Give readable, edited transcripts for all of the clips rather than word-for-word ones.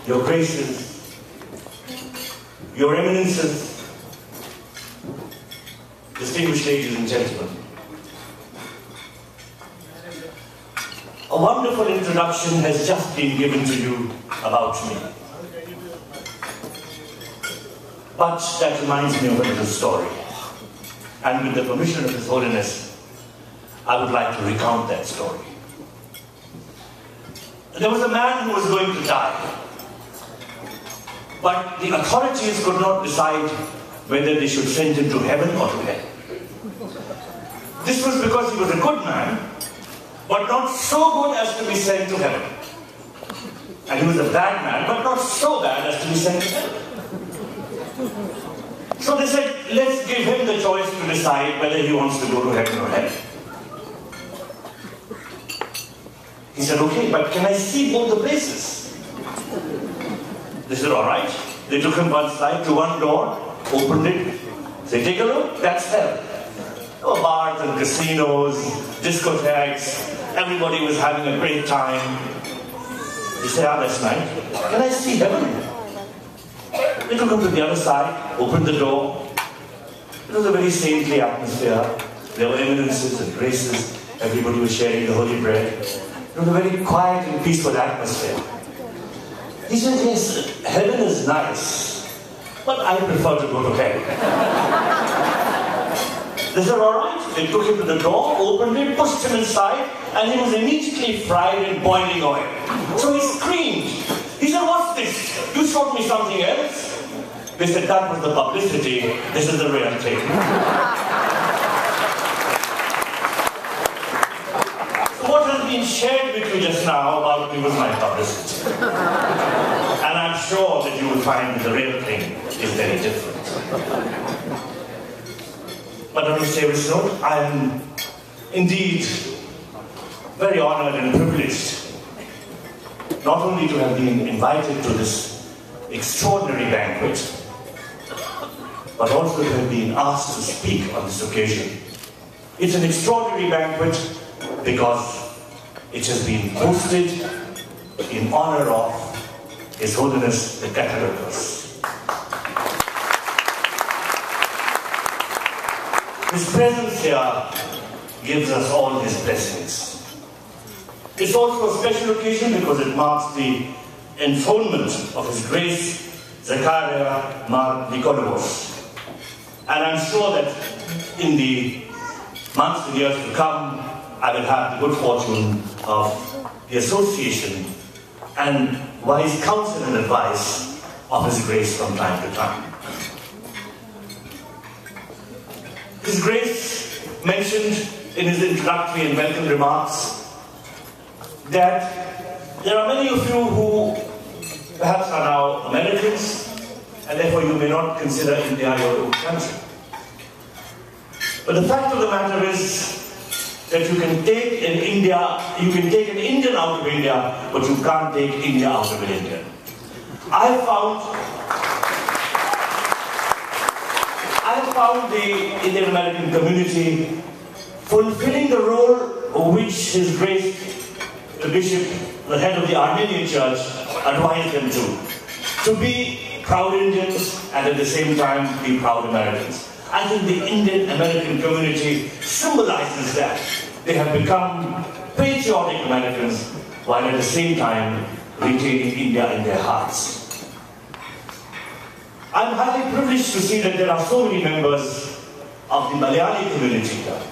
Your Graces, Your Eminences, distinguished ladies and gentlemen, a wonderful introduction has just been given to you about me. But that reminds me of a little story. And with the permission of His Holiness, I would like to recount that story. There was a man who was going to die. But the authorities could not decide whether they should send him to heaven or to hell. This was because he was a good man, but not so good as to be sent to heaven. And he was a bad man, but not so bad as to be sent to hell. So they said, let's give him the choice to decide whether he wants to go to heaven or hell. He said, okay, but can I see both the places? They said, all right. They took him one side to one door, opened it, said, take a look, that's hell. There were bars and casinos, discotheques, everybody was having a great time. He said, ah, that's nice. Can I see heaven? They took him to the other side, opened the door. It was a very saintly atmosphere. There were eminences and graces. Everybody was sharing the holy bread. It was a very quiet and peaceful atmosphere. He said, yes, heaven is nice, but I prefer to go to hell. They said, all right. They took him to the door, opened it, pushed him inside, and he was immediately fried in boiling oil. So he screamed. He said, what's this? You showed me something else? They said, that was the publicity. This is the real thing. So what has been shared with you just now about me was my publicity. And I'm sure that you will find that the real thing is very different. But on a serious note, I am indeed very honored and privileged not only to have been invited to this extraordinary banquet, but also to have been asked to speak on this occasion. It's an extraordinary banquet because it has been hosted in honor of His Holiness the Catholicos. His presence here gives us all His blessings. It's also a special occasion because it marks the enthronement of His Grace Zachariah Mar Nicodemus. And I'm sure that in the months and years to come, I will have the good fortune of the association and wise counsel and advice of His Grace from time to time. His Grace mentioned in his introductory and welcome remarks that there are many of you who perhaps are now Americans, and therefore you may not consider India your own country. But the fact of the matter is that you can take an Indian out of India, but you can't take India out of an Indian. I found the Indian American community fulfilling the role which His Grace the Bishop, the head of the Armenian Church, advised them to be proud Indians and at the same time be proud Americans. I think the Indian American community symbolizes that. They have become patriotic Americans while at the same time retaining India in their hearts. I'm highly privileged to see that there are so many members of the Malayali community here.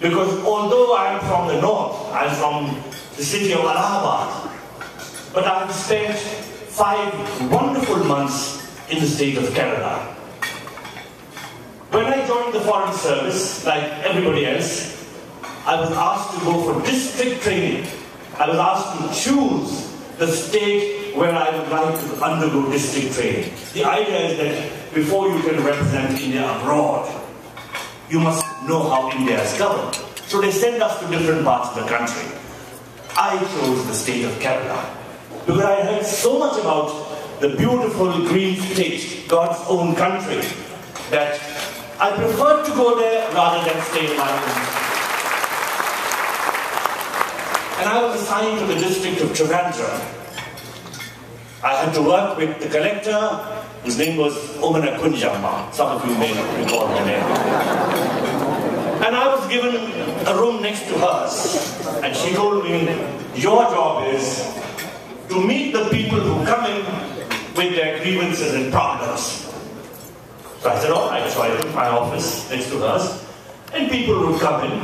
Because although I am from the north, I am from the city of Allahabad, but I have spent 5 wonderful months in the state of Kerala. When I joined the Foreign Service, like everybody else, I was asked to go for district training. I was asked to choose the state where I would like to undergo district training. The idea is that before you can represent India abroad, you must know how India is governed. So they send us to different parts of the country. I chose the state of Kerala because I heard so much about the beautiful green state, God's own country, that I preferred to go there rather than stay in my home. And I was assigned to the district of Trivandrum. I had to work with the collector, whose name was Omana Kunjamma. Some of you may recall her name. And I was given a room next to hers. And she told me, your job is to meet the people who come in with their grievances and problems. So I said, all right. So I took my office next to hers, and people would come in.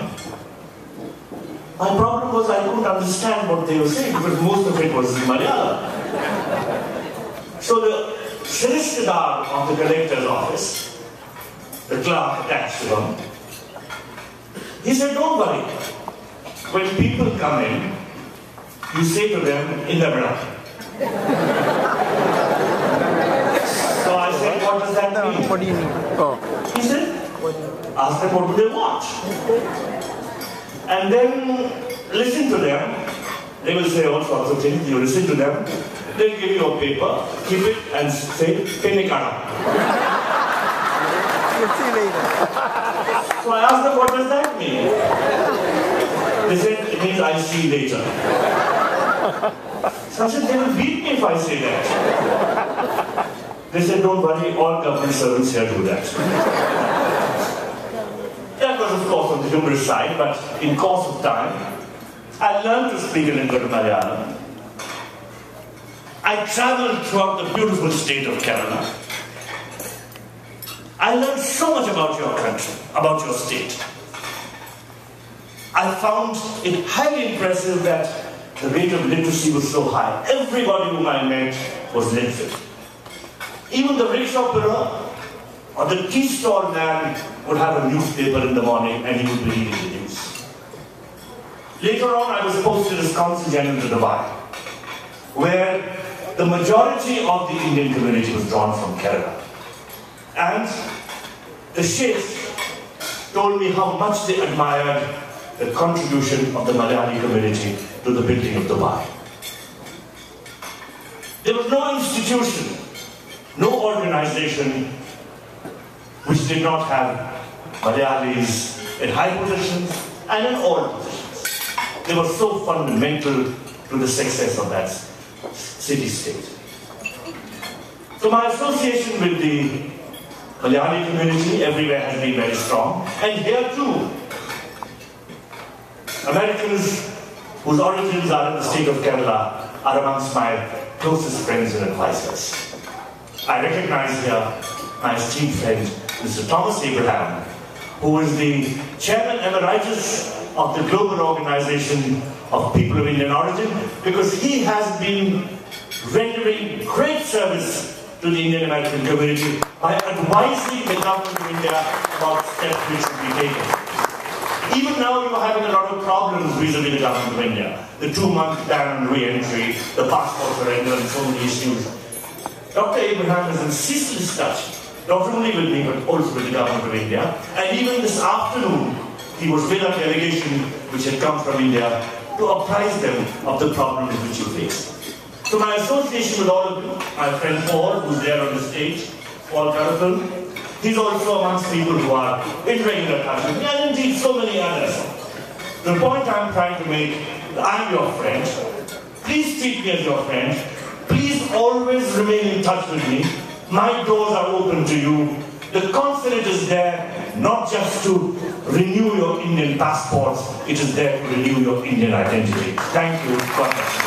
My problem was I couldn't understand what they were saying because most of it was in Malayalam. So the solicitor of the collector's office, the clerk attached to him, he said, don't worry. When people come in, you say to them, in the blood. So I said, what does that mean? What do you mean? Oh. He said, ask them what do they want. And then listen to them. They will say all sorts of things. You listen to them. They'll give you a paper, keep it, and say, Penikana. See you later. So I asked them, what does that mean? They said, it means I'll see you later. So I said, they will beat me if I say that. They said, don't worry, all government servants here do that. That was, of course, on the humorous side, but in course of time, I learned to speak a little bit of Malayalam. I traveled throughout the beautiful state of Kerala. I learned so much about your country, about your state. I found it highly impressive that the rate of literacy was so high. Everybody whom I met was literate. Even the rickshaw puller or the tea stall man would have a newspaper in the morning and he would be reading the news. Later on, I was posted as Consul General to Dubai, where the majority of the Indian community was drawn from Kerala. And the sheikhs told me how much they admired the contribution of the Malayali community to the building of Dubai. There was no institution, no organization which did not have Malayalis in high positions and in all positions. They were so fundamental to the success of that city-state. So my association with the Malayali community everywhere has been very strong, and here too, Americans whose origins are in the state of Kerala are amongst my closest friends and advisors. I recognize here my esteemed friend, Mr. Thomas Abraham, who is the Chairman Emeritus of the Global Organization of People of Indian Origin, because he has been rendering great service to the Indian American community by advising the government of India about steps which should be taken. Even now you are having a lot of problems vis-a-vis the government of India. The 2-month ban on re-entry, the passport surrender, and so many issues. Dr. Abraham is in ceaseless touch, not only with me, but also with the government of India. And even this afternoon, he was with a delegation which had come from India to apprise them of the problems which you face. So my association with all of you, my friend Paul, who's there on the stage, Paul Carafel, he's also amongst people who are in regular touch with me, and indeed so many others. The point I'm trying to make, I'm your friend. Please treat me as your friend. Please always remain in touch with me. My doors are open to you. The consulate is there not just to renew your Indian passports, it is there to renew your Indian identity. Thank you. God bless you.